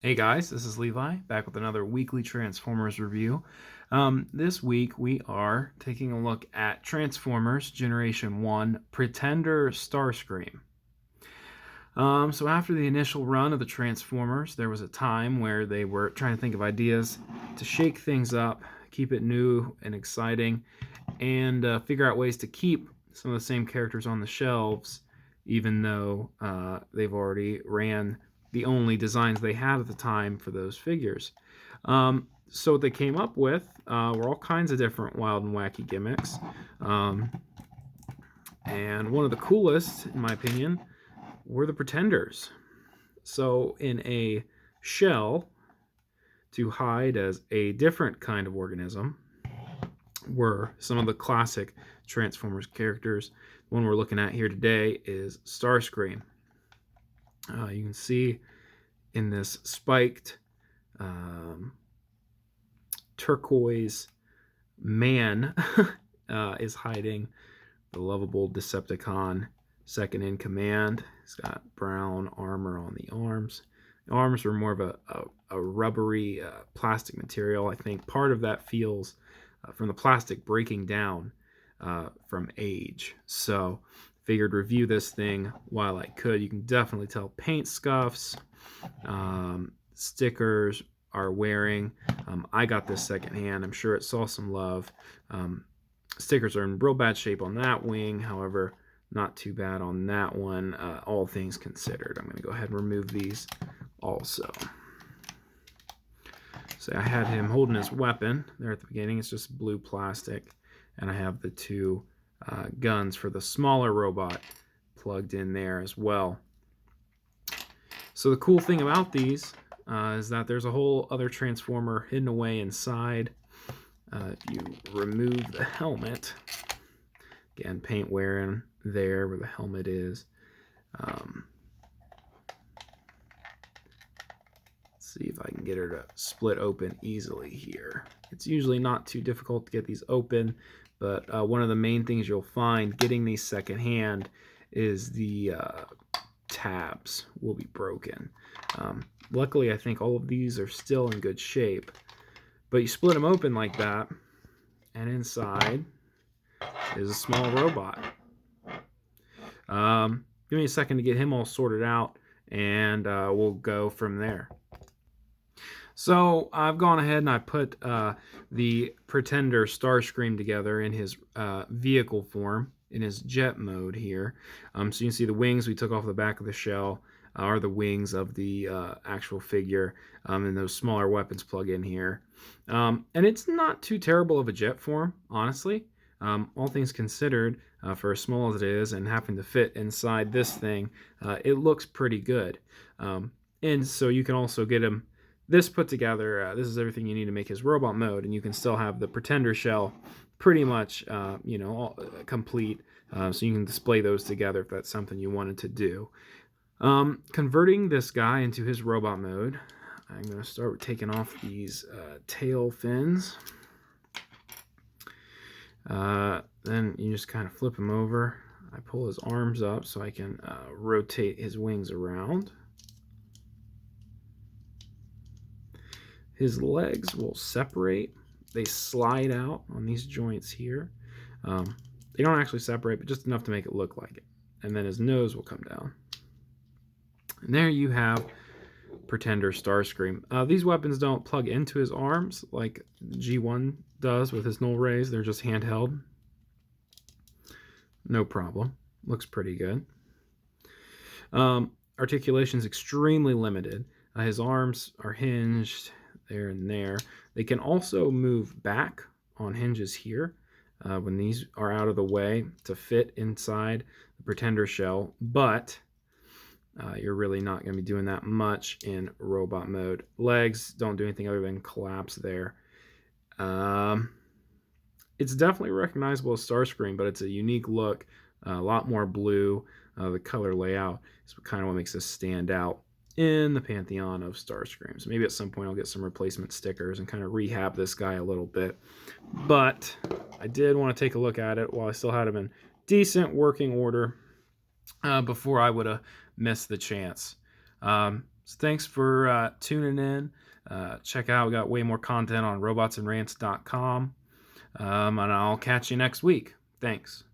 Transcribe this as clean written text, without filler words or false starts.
Hey guys, this is Levi, back with another weekly Transformers review. This week we are taking a look at Transformers Generation 1 Pretender Starscream. So after the initial run of the Transformers, there was a time where they were trying to think of ideas to shake things up, keep it new and exciting, and figure out ways to keep some of the same characters on the shelves, even though they've already ran the only designs they had at the time for those figures. So what they came up with were all kinds of different wild and wacky gimmicks. Um, and one of the coolest, in my opinion, were the Pretenders. So in a shell to hide as a different kind of organism were some of the classic Transformers characters. The one we're looking at here today is Starscream. You can see in this spiked turquoise man is hiding the lovable Decepticon second in command. He's got brown armor on the arms. The arms are more of a rubbery plastic material. I think part of that feels from the plastic breaking down from age. So figured review this thing while I could. You can definitely tell paint scuffs, stickers are wearing. I got this secondhand. I'm sure it saw some love. Stickers are in real bad shape on that wing. However, not too bad on that one, all things considered. I'm going to go ahead and remove these also. So I had him holding his weapon there at the beginning. It's just blue plastic. And I have the two guns for the smaller robot plugged in there as well. So the cool thing about these is that there's a whole other Transformer hidden away inside. If you remove the helmet, again, paint wearing there where the helmet is. Let's see if I can get her to split open easily here. It's usually not too difficult to get these open, but one of the main things you'll find getting these secondhand is the tabs will be broken. Luckily, I think all of these are still in good shape, but you split them open like that, and inside is a small robot. Give me a second to get him all sorted out, and we'll go from there. So I've gone ahead and I put the Pretender Starscream together in his vehicle form, in his jet mode here. So you can see the wings we took off the back of the shell are the wings of the actual figure, and those smaller weapons plug in here. And it's not too terrible of a jet form, honestly. All things considered, for as small as it is and having to fit inside this thing, it looks pretty good. And so you can also get him this put together. This is everything you need to make his robot mode, and you can still have the Pretender shell pretty much, all, complete. So you can display those together if that's something you wanted to do. Converting this guy into his robot mode, I'm going to start with taking off these tail fins. Then you just kind of flip him over. I pull his arms up so I can rotate his wings around. His legs will separate. They slide out on these joints here. They don't actually separate, but just enough to make it look like it. And then his nose will come down. And there you have Pretender Starscream. These weapons don't plug into his arms like G1 does with his null rays. They're just handheld. No problem. Looks pretty good. Articulation is extremely limited. His arms are hinged there and there. They can also move back on hinges here when these are out of the way to fit inside the Pretender shell, but you're really not going to be doing that much in robot mode. Legs don't do anything other than collapse there. It's definitely recognizable as Starscream, but it's a unique look, a lot more blue. The color layout is kind of what makes this stand out in the pantheon of Starscreams. Maybe at some point I'll get some replacement stickers and kind of rehab this guy a little bit. But I did want to take a look at it while I still had him in decent working order before I would have missed the chance. So thanks for tuning in. Check out, we got way more content on robotsandrant.com. And I'll catch you next week. Thanks.